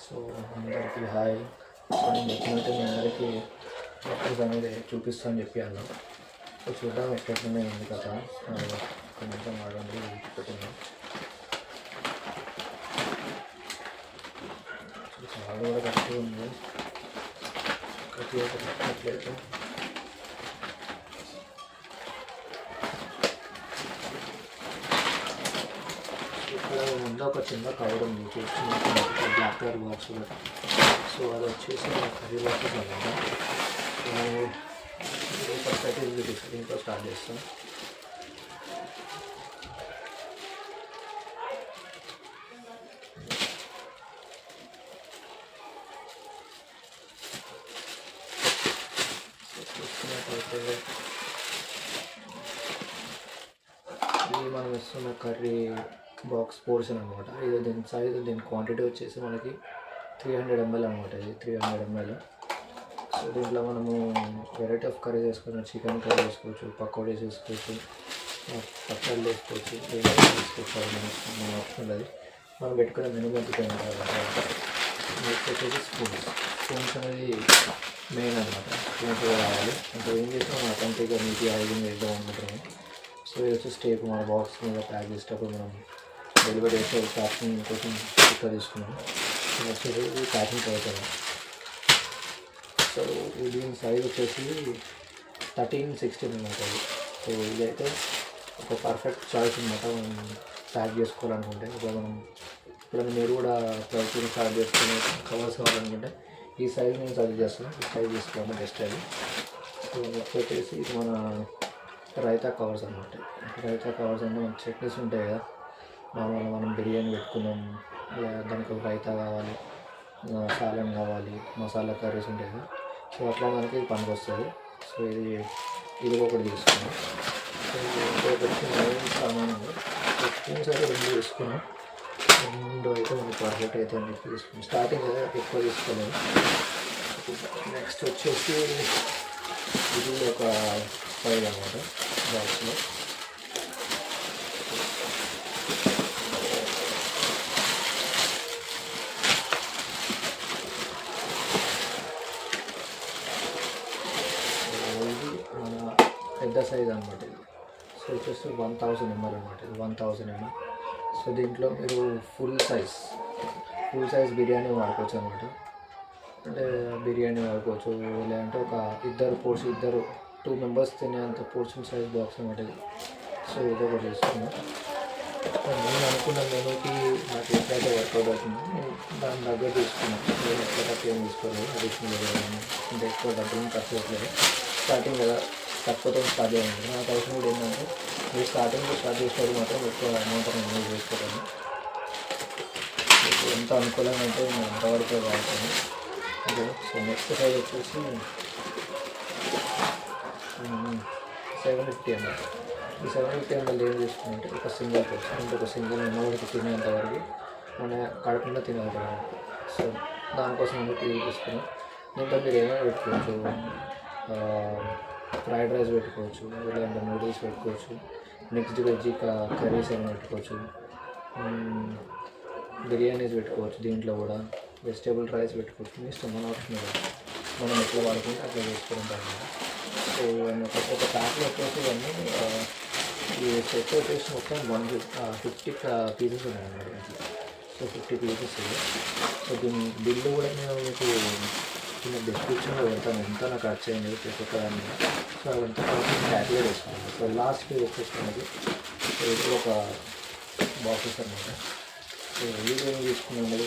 So అందరికీ hi. So నేను చెప్పినట్టు మీ అందరికీ బాక్సెస్ అనేది చూపిస్తాను చెప్పాను. సో చూద్దాం ఎట్లయితే ఉంది కదా. కొంచెం ఆడండి పెట్టుకుందాం. చాలా కూడా కరెక్ట్గా ఉంది. కరెక్ట్లయితే ఇక్కడ ముందు ఒక చిన్న కవర్ ఉంది చూస్తున్నట్టు బ్లాక్ కలర్ బాక్స్. సో అది వచ్చేసి కర్రీ బాక్సెస్ అన్నమాట. సో ఫస్ట్ అయితే ఇది దీంతో స్టార్ట్ చేస్తాం. చూస్తున్నట్టయితే ఇది మనం ఇస్తున్న కర్రీ బాక్స్ పోర్షన్ అనమాట. ఇది దీని సైజ్ దీని క్వాంటిటీ వచ్చేసి మనకి 300 ml అనమాట. ఇది 300 ml. సో దీంట్లో మనము వెరైటీ ఆఫ్ కర్రీ చేసుకోవచ్చు. చికెన్ కర్రీ చేసుకోవచ్చు, పకోడీస్ వేసుకోవచ్చు, పచ్చళ్ళు వేసుకోవచ్చు, వేసుకోవచ్చు. మన ఆప్షన్ అది మనం పెట్టుకునే మెనూ పెట్టుకుని నెక్స్ట్ వచ్చేసి స్పూన్స్ అనేది మెయిన్ అనమాట. స్పూన్స్ కావాలి. అంటే ఏం చేసినా మనం అథెంటిక్గా నీట్గా హైజీన్ వేద్దాం అనుకుంటున్నాము. సో ఇది వచ్చి స్టేప్ మన బాక్స్ మీద ప్యాక్ చేసేటప్పుడు మనం డెలివరీ చేసే ప్యాకింగ్ కోసం ఇక్కడ తీసుకున్నాం. నెక్స్ట్ ఇది ప్యాకింగ్ అవుతుంది. సో దీని సైజ్ వచ్చేసి 13-16 అనమాట. సో ఇదైతే ఒక పర్ఫెక్ట్ చాయిస్ అనమాట. మనం ప్యాక్ చేసుకోవాలనుకుంటే ఇప్పుడు ఇప్పుడు మీరు కూడా ప్రొడక్ట్ని స్టార్ట్ చేసుకుని కవర్స్ కావాలనుకుంటే ఈ సైజ్ నేను సజెస్ట్ చేస్తాను. ఈ సైజ్ తీసుకోవాలి బెస్ట్ అది. సో నెక్స్ట్ వచ్చేసి ఇది మన రైతా కవర్స్ అనమాట. రైతా కవర్స్ అంటే మన చట్నీస్ ఉంటాయి కదా, మామూలుగా మనం బిర్యానీ పెట్టుకున్నాం, దానికి ఒక రైతా కావాలి, సాలన్ కావాలి, మసాలా కర్రీస్ ఉంటాయి కదా. సో అట్లా మనకి పనికి వస్తుంది. సో ఇది ఒకటి తీసుకున్నాం. సో ఇంకొకటి మెయిన్ సామాన్ ఉంది. స్పూన్స్ అయితే 2 తీసుకున్నాం. 2 అయితే మనకి పర్ఫెక్ట్ అయితే అని చెప్పి తీసుకున్నాం. స్టార్టింగ్ అయితే ఎక్కువ తీసుకోలేదు. నెక్స్ట్ వచ్చేసి ఇది ఒక 5 అనమాట బాక్స్లో. పెద్ద సైజ్ అనమాట ఇది. సో వచ్చేసి 1000 ml అనమాట. ఇది 1000 ml. సో దీంట్లో మీరు ఫుల్ సైజ్ బిర్యానీ వాడుకోవచ్చు అనమాట. అంటే బిర్యానీ వాడుకోవచ్చు, లేదంటే ఒక 2 మెంబర్స్ తినేంత పోర్షన్ సైజ్ బాక్స్ అనమాట ఇది. సో ఇది ఒకటి తీసుకున్నాను. నేను అనుకున్న మెనూకి నాకు ఎట్లయితే వర్కౌట్ అవుతుంది దాని దగ్గర తీసుకున్నాను. నేను ఎట్లా తక్కువ ఏం తీసుకోలేదు. అడిషనల్ అంటే ఎక్కువ డబ్బులు ఖర్చు అవ్వట్లేదు. స్టార్టింగ్ కదా తక్కువతో స్టార్ట్ చేయండి. నాకు అవసరం కూడా ఏంటంటే మీరు స్టార్టింగ్లో స్టార్ట్ చేసేటప్పుడు మాత్రం ఎక్కువ అమౌంట్ నేను యూజ్ చేసుకోవడం మీకు ఎంత అనుకూలంగా అంటే నేను అంతవరకే వాడుతాను. ఓకే. సో నెక్స్ట్ సైజ్ వచ్చేసి 750 ml. ఈ 750 ml ఏం చేసుకుంటే ఒక సింగిల్ పర్సన్ అంటే ఒక సింగిల్ ఉన్నవాడికి తినేంతవరకు మన కడకుండా తినగలుగుతాం. సో దానికోసం మనకి యూజ్ చేసుకున్నాం. దీంట్లో మీరు ఏమైనా పెట్టుకోవచ్చు. ఫ్రైడ్ రైస్ పెట్టుకోవచ్చు, లేదంటే నూడిల్స్ పెట్టుకోవచ్చు, మిక్స్డ్ వెజ్ కర్రీస్ ఏమైనా పెట్టుకోవచ్చు, బిర్యానీస్ పెట్టుకోవచ్చు. దీంట్లో కూడా వెజిటేబుల్ రైస్ పెట్టుకోవచ్చు. మీ ఇష్టం, మన ఆప్షన్ మనం ఎట్లా వాడుకుంటే అట్లా చేసుకుంటాం అనమాట. సో ఇవన్నీ ఒక ప్యాక్లో వచ్చేసి ఇవన్నీ ఈ సెట్ వచ్చేసి మొత్తం 150 పీసెస్ ఉన్నాయన్నమాట. So 50 pieces. సో దీని బిల్లు కూడా నేను మీకు డిస్క్రిప్షన్లో పెడతాను. ఎంత నాకు ఖర్చు అయింది ప్రతి ఒక్కదాన్ని. సో అదంతా క్యాల్కులేట్ చేసుకోండి. సో లాస్ట్కి వచ్చేసుకున్నది ఇది ఒక బాక్సెస్ అనమాట. సో ఇది ఏం తీసుకున్నది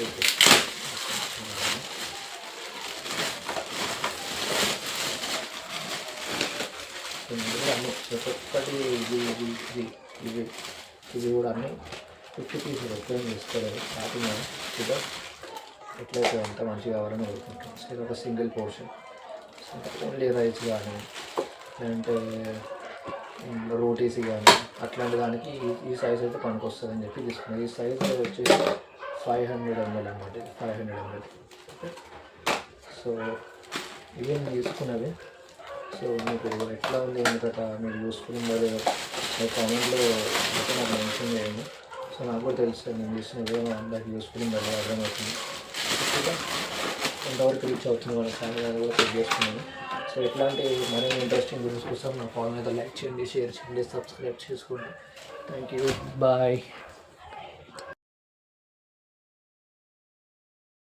అన్నీ ఒక్కొక్కటి ఇది కూడా అన్నీ 50 పీసులు ఎక్కువ తీసుకోలేదు. స్టార్టింగ్ ఇదో ఎట్లయితే ఎంత మంచిగా కావాలని కోరుకుంటాం. సో ఇది ఒక సింగిల్ పోర్షన్. ఓన్లీ రైస్ కానీ లేదంటే రోటీస్ కానీ అట్లాంటి దానికి ఈ సైజ్ అయితే పనికి వస్తుందని చెప్పి తీసుకున్నాను. ఈ సైజ్ వచ్చేసి 500 ml అనమాట. 500 ml. ఓకే. సో ఇవి నేను తీసుకున్నది. సో మీకు ఎట్లా ఉంది ఎందుకంటే మీరు యూస్ఫుల్ ఉందో లేదో కామెంట్లో అయితే నాకు మెన్షన్ చేయండి. సో నాకు కూడా తెలుస్తుంది నేను చేసిన ఏదో అందరికి యూస్ఫుల్ ఉందో అర్థమవుతుంది. ఎంతవరకు రీచ్ అవుతుంది మన ఛానల్ అని కూడా చెక్ చేసుకున్నాను. సో ఇట్లాంటి మరిన్ని ఇంట్రెస్టింగ్ వీడియోస్ కోసం నా ఛానల్ అయితే లైక్ చేయండి, షేర్ చేయండి, సబ్స్క్రైబ్ చేసుకోండి. Thank you, bye.